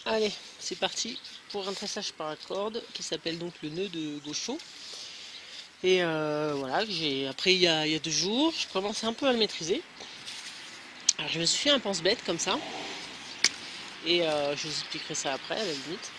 Allez, c'est parti pour un tressage par la corde qui s'appelle donc le nœud de gaucho. Et voilà, j'ai appris il y a 2 jours, je commence un peu à le maîtriser. Alors je me suis fait un pense-bête comme ça, et je vous expliquerai ça après à la limite.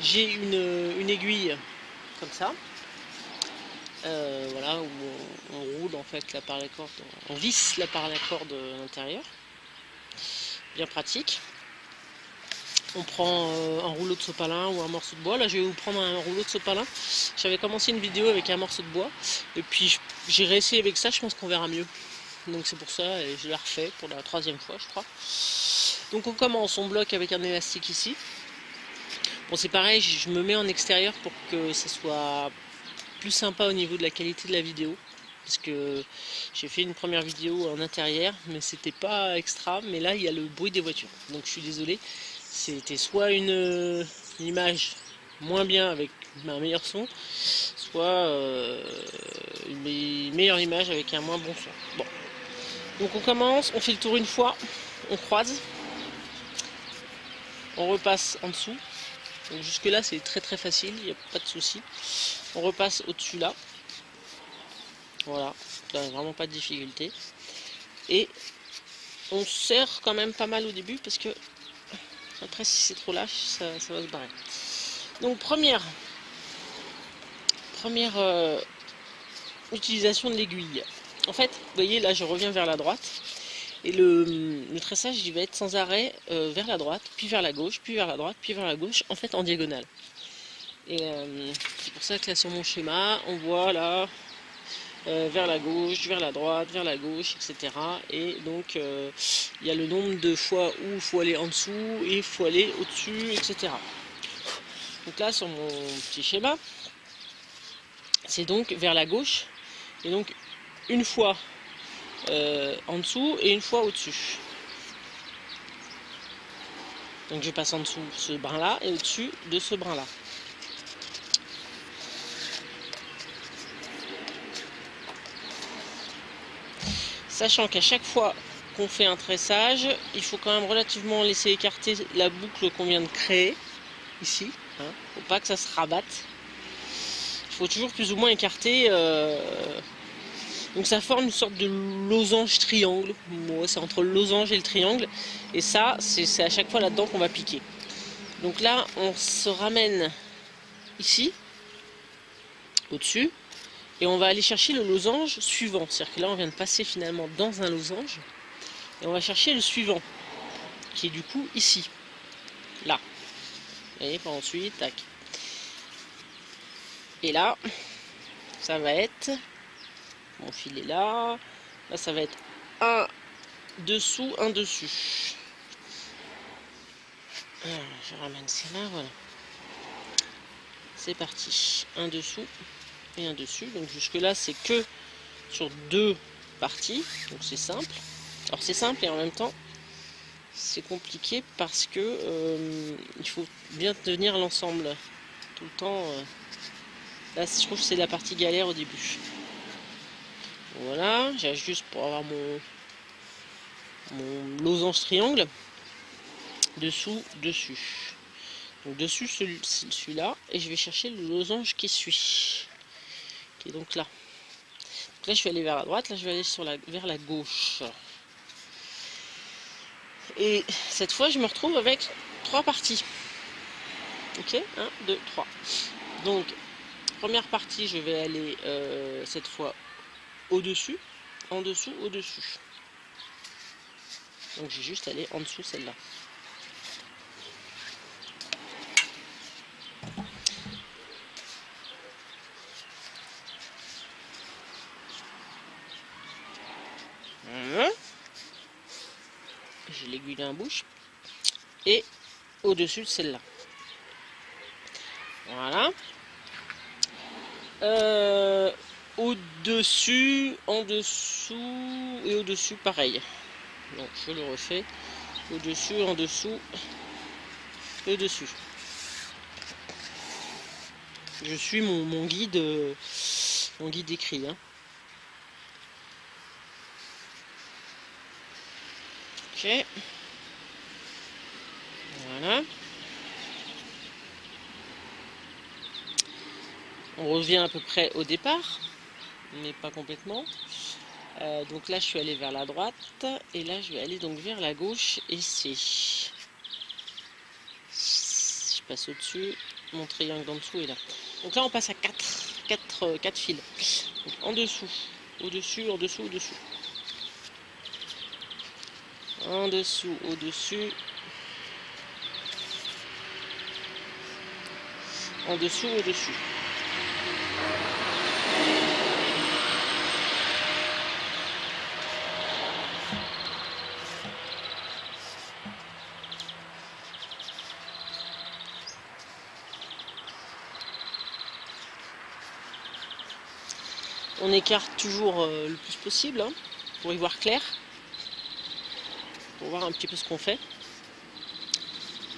J'ai une aiguille comme ça, voilà, où on roule en fait la par la corde, on visse la par la corde à l'intérieur, bien pratique. On prend un rouleau de sopalin ou un morceau de bois. Là, je vais vous prendre un rouleau de sopalin. J'avais commencé une vidéo avec un morceau de bois. Et puis, j'ai réessayé avec ça. Je pense qu'on verra mieux. Donc, c'est pour ça. Et je la refais pour la 3e fois, je crois. Donc, on commence. On bloque avec un élastique ici. Bon, c'est pareil. Je me mets en extérieur pour que ça soit plus sympa au niveau de la qualité de la vidéo. Parce que j'ai fait une première vidéo en intérieur. Mais c'était pas extra. Mais là, il y a le bruit des voitures. Donc, je suis désolé. C'était soit une image moins bien avec un meilleur son, soit une meilleure image avec un moins bon son. Bon. Donc on commence, on fait le tour une fois, on croise, on repasse en dessous. Donc jusque là c'est très très facile, il n'y a pas de souci. On repasse au-dessus là. Voilà, là vraiment pas de difficulté. Et on serre quand même pas mal au début parce que après si c'est trop lâche, ça va se barrer. Donc première utilisation de l'aiguille. En fait, vous voyez là je reviens vers la droite et le tressage il va être sans arrêt vers la droite, puis vers la gauche, puis vers la droite, puis vers la gauche, en fait en diagonale. Et c'est pour ça que là sur mon schéma, on voit là vers la gauche, vers la droite, vers la gauche, etc. Et donc il y a le nombre de fois où il faut aller en dessous et il faut aller au-dessus, etc. Donc là sur mon petit schéma, c'est donc vers la gauche, et donc une fois en dessous et une fois au-dessus. Donc je passe en dessous ce brin là et au-dessus de ce brin là. Sachant qu'à chaque fois qu'on fait un tressage, il faut quand même relativement laisser écarter la boucle qu'on vient de créer ici, hein, faut pas que ça se rabatte. Il faut toujours plus ou moins écarter. Donc ça forme une sorte de losange triangle. Bon, c'est entre le losange et le triangle. Et ça, c'est à chaque fois là-dedans qu'on va piquer. Donc là, on se ramène ici, au-dessus, et on va aller chercher le losange suivant. C'est-à-dire que là, on vient de passer finalement dans un losange, et on va chercher le suivant, qui est du coup ici, là. Et ensuite, tac. Et là, ça va être, mon fil est là, là ça va être un dessous, un dessus. Alors, je ramène ça là, voilà. C'est parti, un dessous et un dessus. Donc jusque là c'est que sur 2 parties, donc c'est simple. Alors c'est simple et en même temps c'est compliqué parce que il faut bien tenir l'ensemble tout le temps. Là je trouve que c'est la partie galère au début. Voilà, j'ajuste pour avoir mon losange triangle. Dessous, dessus. Donc dessus celui-là, et je vais chercher le losange qui suit, qui est donc là. Donc là je vais aller vers la droite, là je vais aller vers la gauche. Et cette fois je me retrouve avec 3 parties. Ok, 1, 2, 3. Donc première partie je vais aller cette fois au-dessus, en dessous, au-dessus. Donc j'ai juste allé en dessous celle-là. J'ai l'aiguille dans la bouche. Et au-dessus de celle-là. Voilà. Au-dessus, en dessous et au-dessus pareil. Donc je le refais. Au-dessus, en dessous et au-dessus. Je suis mon guide écrit. Hein. Ok. Voilà. On revient à peu près au départ, mais pas complètement. Donc là, je suis allée vers la droite, et là, je vais aller donc vers la gauche, et je passe au-dessus, mon triangle en dessous est là. Donc là, on passe à 4 fils. Donc, en dessous, au-dessus, en dessous, au-dessus. En dessous, au-dessus. En dessous, au-dessus. On écarte toujours le plus possible hein, pour y voir clair, pour voir un petit peu ce qu'on fait.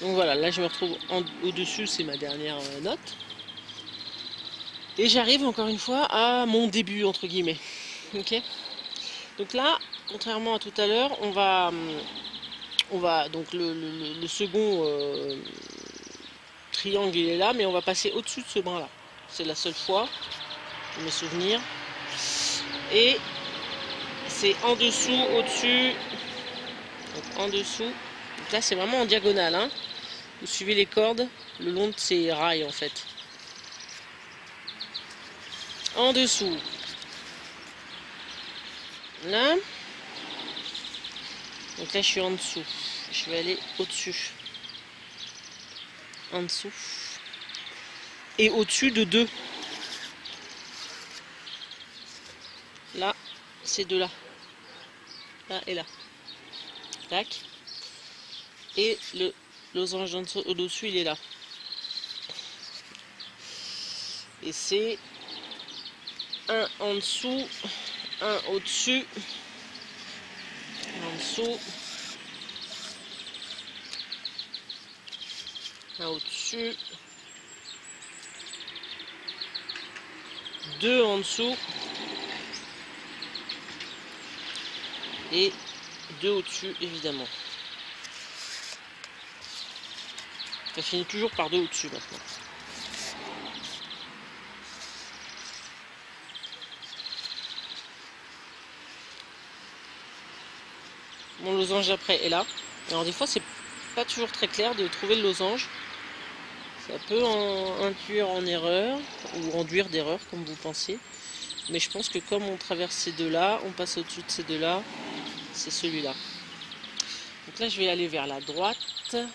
Donc voilà, là je me retrouve au-dessus, c'est ma dernière note. Et j'arrive encore une fois à mon début, entre guillemets. Ok. Donc là, contrairement à tout à l'heure, on va donc le second triangle il est là, mais on va passer au-dessus de ce brin là. C'est la seule fois, de mes souvenirs. Et c'est en dessous, au-dessus, donc en dessous. Donc là c'est vraiment en diagonale, hein. Vous suivez les cordes le long de ces rails en fait. En dessous. Là. Donc là je suis en dessous. Je vais aller au-dessus. En dessous. Et au-dessus de 2. Là, c'est de là. Là et là. Tac. Et le losange au-dessus, il est là. Et c'est un en dessous, un au-dessus, en dessous, un au-dessus, 2 en dessous et 2 au-dessus évidemment. Ça finit toujours par 2 au-dessus maintenant. Mon losange après est là. Alors des fois c'est pas toujours très clair de trouver le losange. Ça peut induire en erreur ou enduire d'erreur comme vous pensez. Mais je pense que comme on traverse ces deux-là, on passe au-dessus de ces deux-là, c'est celui-là. Donc là je vais aller vers la droite. Je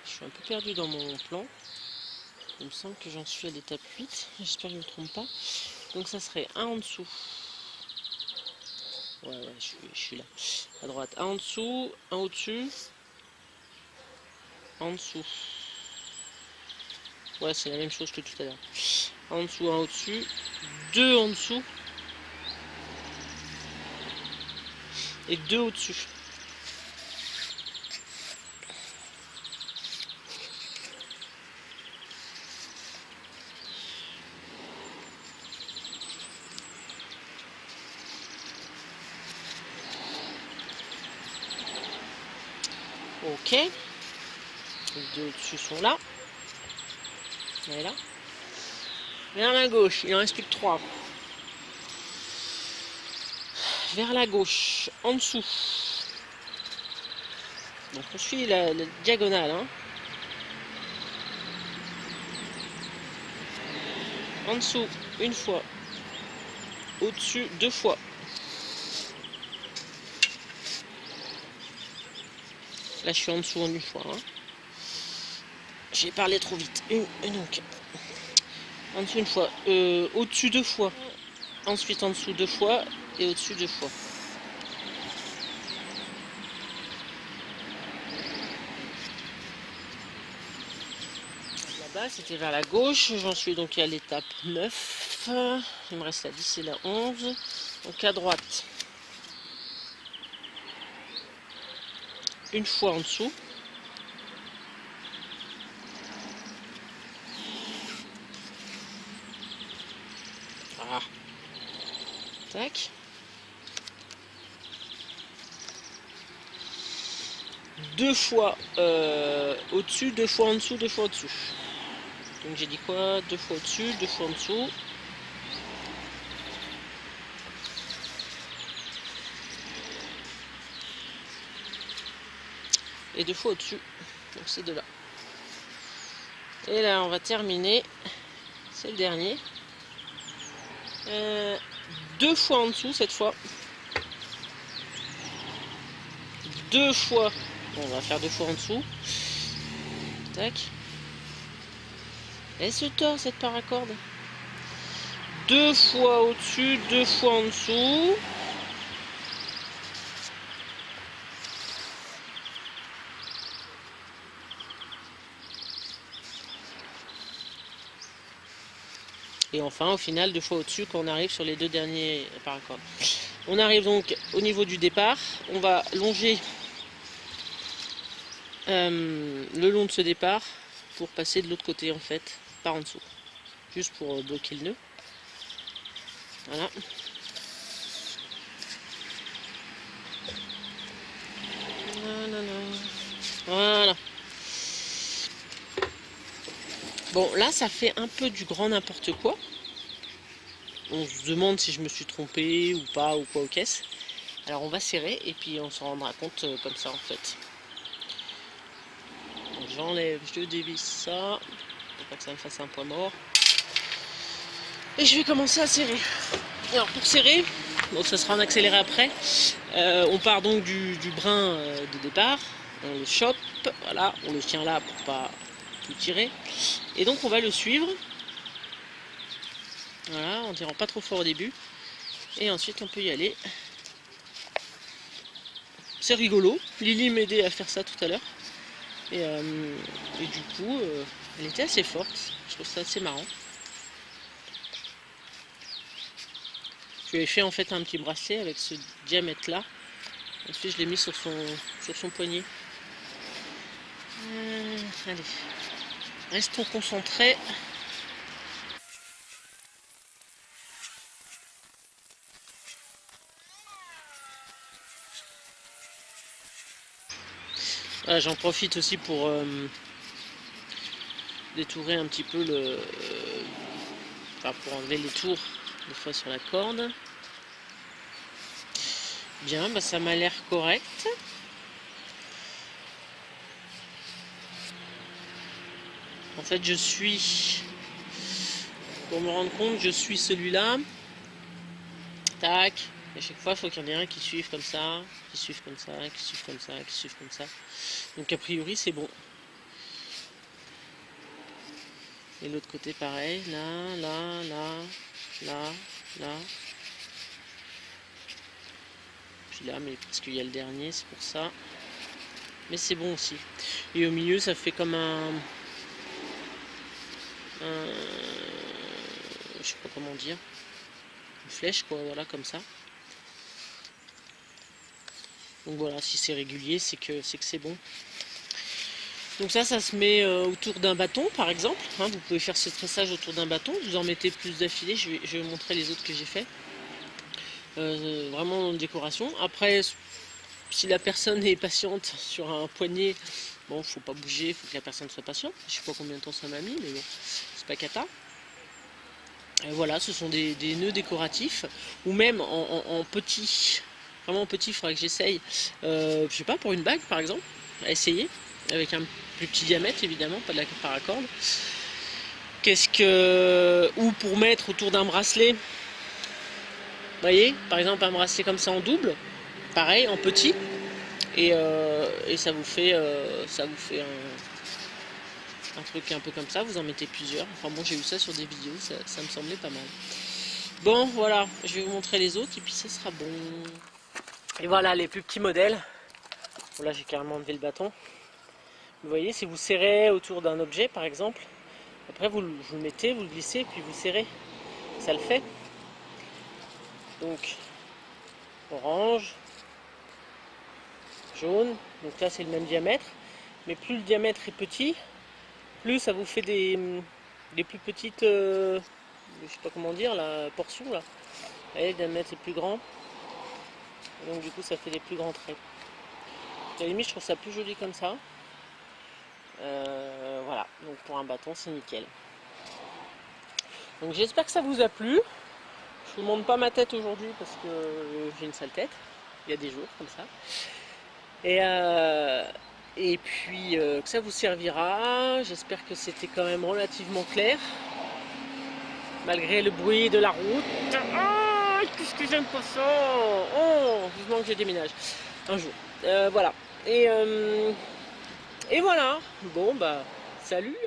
suis un peu perdu dans mon plan. Il me semble que j'en suis à l'étape 8. J'espère que je ne me trompe pas. Donc ça serait un en dessous. Ouais, je suis là. À droite, un en dessous, un au-dessus, en dessous. Ouais, c'est la même chose que tout à l'heure. En dessous, un au-dessus, 2 en dessous et 2 au-dessus. Ok. Les 2 au-dessus sont là. Et là. Vers la gauche, il en reste plus que 3. Vers la gauche, en dessous. Donc on suit la diagonale. Hein. En dessous, une fois. Au-dessus, 2 fois. Là, je suis en dessous en une fois. Hein. J'ai parlé trop vite. Donc, en dessous une fois. Au-dessus 2 fois. Ensuite, en dessous 2 fois. Et au-dessus 2 fois. Là-bas, c'était vers la gauche. J'en suis donc à l'étape 9. Il me reste la 10 et la 11. Donc à droite. Une fois en dessous. Ah. Tac. 2 fois au-dessus, 2 fois en dessous, 2 fois au-dessus. Donc j'ai dit quoi? 2 fois au-dessus, 2 fois en dessous. Et 2 fois au-dessus. Donc c'est de là. Et là on va terminer. C'est le dernier. 2 fois en dessous cette fois. 2 fois. Bon, on va faire 2 fois en dessous. Tac. Elle se tord cette paracorde. 2 fois au-dessus, 2 fois en dessous. Et enfin, au final, 2 fois au-dessus quand on arrive sur les 2 derniers paracordes. On arrive donc au niveau du départ. On va longer le long de ce départ pour passer de l'autre côté en fait, par en dessous. Juste pour bloquer le nœud. Voilà. Voilà. Bon, là, ça fait un peu du grand n'importe quoi. On se demande si je me suis trompé ou pas, ou quoi aux caisses. Alors, on va serrer et puis on s'en rendra compte comme ça, en fait. J'enlève, je dévisse ça. Pour pas que ça me fasse un point mort. Et je vais commencer à serrer. Alors, pour serrer, donc ça sera en accéléré après. On part donc du brin de départ. On le chope, voilà, on le tient là pour pas tout tirer. Et donc on va le suivre. Voilà, en tirant pas trop fort au début. Et ensuite on peut y aller. C'est rigolo. Lily m'aidait à faire ça tout à l'heure. Et du coup, elle était assez forte. Je trouve ça assez marrant. Je lui ai fait en fait un petit bracelet avec ce diamètre là. Ensuite je l'ai mis sur son poignet. Allez, restons concentrés. Voilà, j'en profite aussi pour détourer un petit peu enfin pour enlever les tours des fois sur la corde. Bien, bah ça m'a l'air correct. En fait, pour me rendre compte, je suis celui-là. Tac. Et à chaque fois, il faut qu'il y en ait un qui suive comme ça, qui suive comme ça, qui suive comme ça, qui suive comme ça. Donc a priori, c'est bon. Et l'autre côté, pareil. Là, là, là, là, là. Puis là, mais parce qu'il y a le dernier, c'est pour ça. Mais c'est bon aussi. Et au milieu, ça fait comme je sais pas comment dire, une flèche quoi, voilà, comme ça. Donc voilà, si c'est régulier, c'est que c'est bon. Donc ça se met autour d'un bâton par exemple, hein, vous pouvez faire ce tressage autour d'un bâton, vous en mettez plus d'affilée, je vais vous montrer les autres que j'ai fait. Vraiment en décoration. Après, si la personne est patiente sur un poignet, bon, faut pas bouger, faut que la personne soit patiente. Je sais pas combien de temps ça m'a mis, mais bon, c'est pas cata. Et voilà, ce sont des nœuds décoratifs, ou même en petit, vraiment en petit, il faudrait que j'essaye, je sais pas, pour une bague par exemple, à essayer, avec un plus petit diamètre évidemment, pas de la paracorde. Ou pour mettre autour d'un bracelet, vous voyez, par exemple un bracelet comme ça en double, pareil, en petit, et ça vous fait un truc un peu comme ça, vous en mettez plusieurs. Enfin bon, j'ai eu ça sur des vidéos, ça me semblait pas mal. Bon, voilà, je vais vous montrer les autres et puis ce sera bon. Et voilà les plus petits modèles. Bon, là j'ai carrément enlevé le bâton. Vous voyez, si vous serrez autour d'un objet par exemple, après vous le mettez, vous le glissez, puis vous serrez. Ça le fait. Donc, orange, jaune, donc là c'est le même diamètre. Mais plus le diamètre est petit, plus ça vous fait des plus petites, je sais pas comment dire, la portion là. Vous voyez, le diamètre est plus grand. Donc du coup ça fait des plus grands traits. À la limite, je trouve ça plus joli comme ça. Voilà, donc pour un bâton, c'est nickel. Donc j'espère que ça vous a plu. Je vous montre pas ma tête aujourd'hui parce que j'ai une sale tête. Il y a des jours comme ça. Et puis que ça vous servira. J'espère que c'était quand même relativement clair. Malgré le bruit de la route. Oh, qu'est-ce que j'aime pas ça. Oh, vivement que je déménage un jour. Voilà. Et voilà. Bon bah, salut.